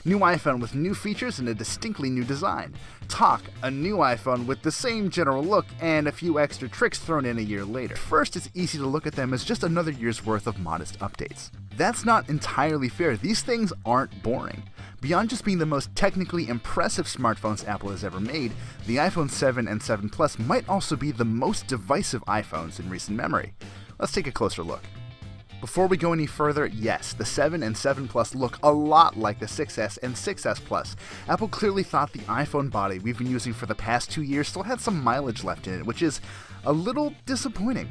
New iPhone with new features and a distinctly new design. Talk, a new iPhone with the same general look and a few extra tricks thrown in a year later. First, it's easy to look at them as just another year's worth of modest updates. That's not entirely fair. These things aren't boring. Beyond just being the most technically impressive smartphones Apple has ever made, the iPhone 7 and 7 Plus might also be the most divisive iPhones in recent memory. Let's take a closer look. Before we go any further, yes, the 7 and 7 Plus look a lot like the 6S and 6S Plus. Apple clearly thought the iPhone body we've been using for the past 2 years still had some mileage left in it, which is a little disappointing.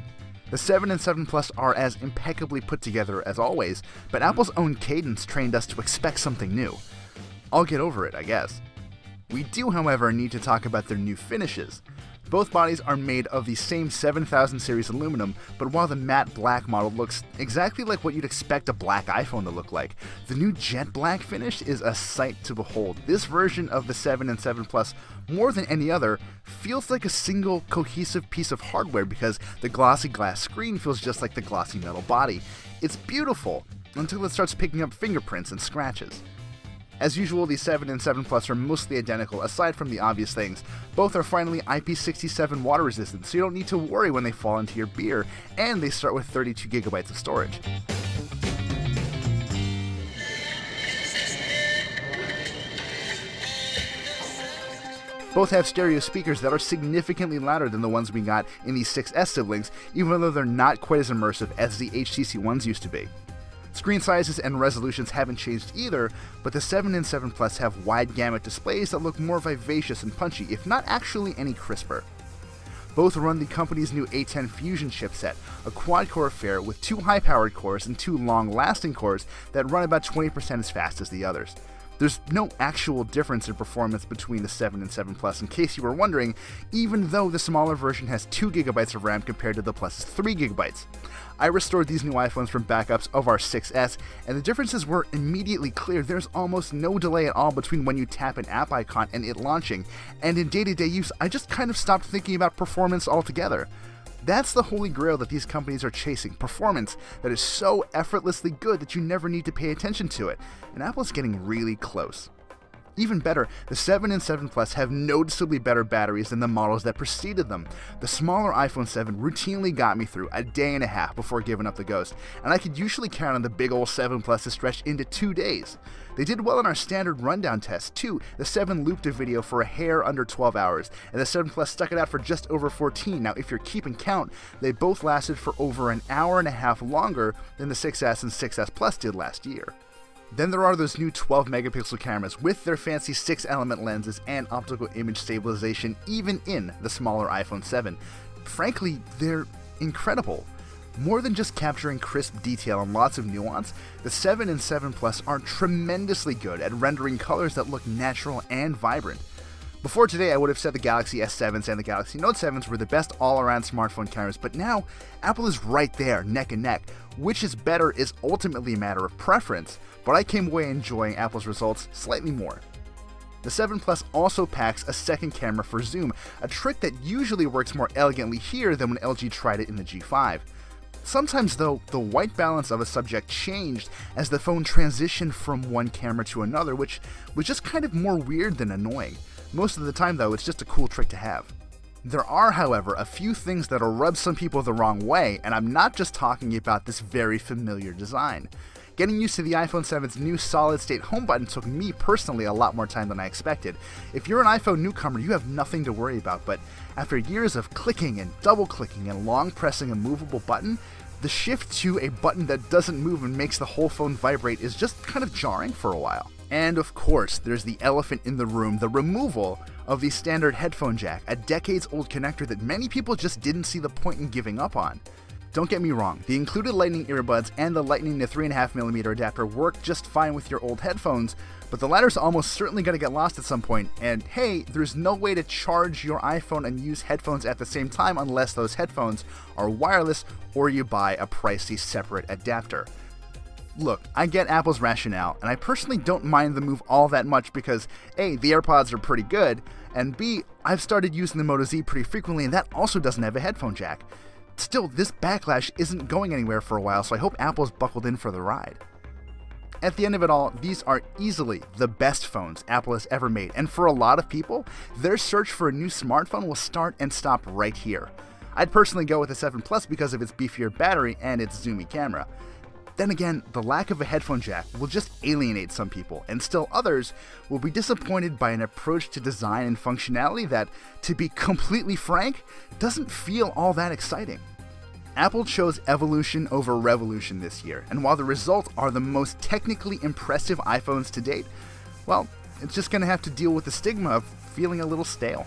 The 7 and 7 Plus are as impeccably put together as always, but Apple's own cadence trained us to expect something new. I'll get over it, I guess. We do, however, need to talk about their new finishes. Both bodies are made of the same 7000 series aluminum, but while the matte black model looks exactly like what you'd expect a black iPhone to look like, the new jet black finish is a sight to behold. This version of the 7 and 7 Plus, more than any other, feels like a single cohesive piece of hardware because the glossy glass screen feels just like the glossy metal body. It's beautiful, until it starts picking up fingerprints and scratches. As usual, the 7 and 7 Plus are mostly identical, aside from the obvious things. Both are finally IP67 water resistant, so you don't need to worry when they fall into your beer, and they start with 32GB of storage. Both have stereo speakers that are significantly louder than the ones we got in the 6S siblings, even though they're not quite as immersive as the HTC ones used to be. Screen sizes and resolutions haven't changed either, but the 7 and 7 Plus have wide gamut displays that look more vivacious and punchy, if not actually any crisper. Both run the company's new A10 Fusion chipset, a quad-core affair with 2 high-powered cores and 2 long-lasting cores that run about 20% as fast as the others. There's no actual difference in performance between the 7 and 7 Plus, in case you were wondering, even though the smaller version has 2GB of RAM compared to the Plus's 3GB. I restored these new iPhones from backups of our 6S, and the differences were immediately clear. There's almost no delay at all between when you tap an app icon and it launching, and in day-to-day use, I just kind of stopped thinking about performance altogether. That's the holy grail that these companies are chasing, performance that is so effortlessly good that you never need to pay attention to it, and Apple's getting really close. Even better, the 7 and 7 Plus have noticeably better batteries than the models that preceded them. The smaller iPhone 7 routinely got me through a day and a half before giving up the ghost, and I could usually count on the big old 7 Plus to stretch into 2 days. They did well in our standard rundown test too. The 7 looped a video for a hair under 12 hours, and the 7 Plus stuck it out for just over 14. Now if you're keeping count, they both lasted for over an hour and a half longer than the 6S and 6S Plus did last year. Then there are those new 12-megapixel cameras with their fancy 6-element lenses and optical image stabilization even in the smaller iPhone 7. Frankly, they're incredible. More than just capturing crisp detail and lots of nuance, the 7 and 7 Plus are tremendously good at rendering colors that look natural and vibrant. Before today, I would have said the Galaxy S7s and the Galaxy Note 7s were the best all-around smartphone cameras, but now Apple is right there, neck and neck. Which is better is ultimately a matter of preference, but I came away enjoying Apple's results slightly more. The 7 Plus also packs a second camera for zoom, a trick that usually works more elegantly here than when LG tried it in the G5. Sometimes though, the white balance of a subject changed as the phone transitioned from one camera to another, which was just kind of more weird than annoying. Most of the time though, it's just a cool trick to have. There are, however, a few things that'll rub some people the wrong way, and I'm not just talking about this very familiar design. Getting used to the iPhone 7's new solid-state home button took me personally a lot more time than I expected. If you're an iPhone newcomer, you have nothing to worry about, but after years of clicking and double-clicking and long pressing a movable button, the shift to a button that doesn't move and makes the whole phone vibrate is just kind of jarring for a while. And of course, there's the elephant in the room, the removal of the standard headphone jack, a decades-old connector that many people just didn't see the point in giving up on. Don't get me wrong, the included Lightning earbuds and the Lightning to 3.5mm adapter work just fine with your old headphones, but the latter's almost certainly going to get lost at some point, and hey, there's no way to charge your iPhone and use headphones at the same time unless those headphones are wireless or you buy a pricey separate adapter. Look, I get Apple's rationale, and I personally don't mind the move all that much because A, the AirPods are pretty good, and B, I've started using the Moto Z pretty frequently and that also doesn't have a headphone jack. Still, this backlash isn't going anywhere for a while, so I hope Apple's buckled in for the ride. At the end of it all, these are easily the best phones Apple has ever made, and for a lot of people, their search for a new smartphone will start and stop right here. I'd personally go with the 7 Plus because of its beefier battery and its zoomy camera. Then again, the lack of a headphone jack will just alienate some people, and still others will be disappointed by an approach to design and functionality that, to be completely frank, doesn't feel all that exciting. Apple chose evolution over revolution this year, and while the results are the most technically impressive iPhones to date, well, it's just going to have to deal with the stigma of feeling a little stale.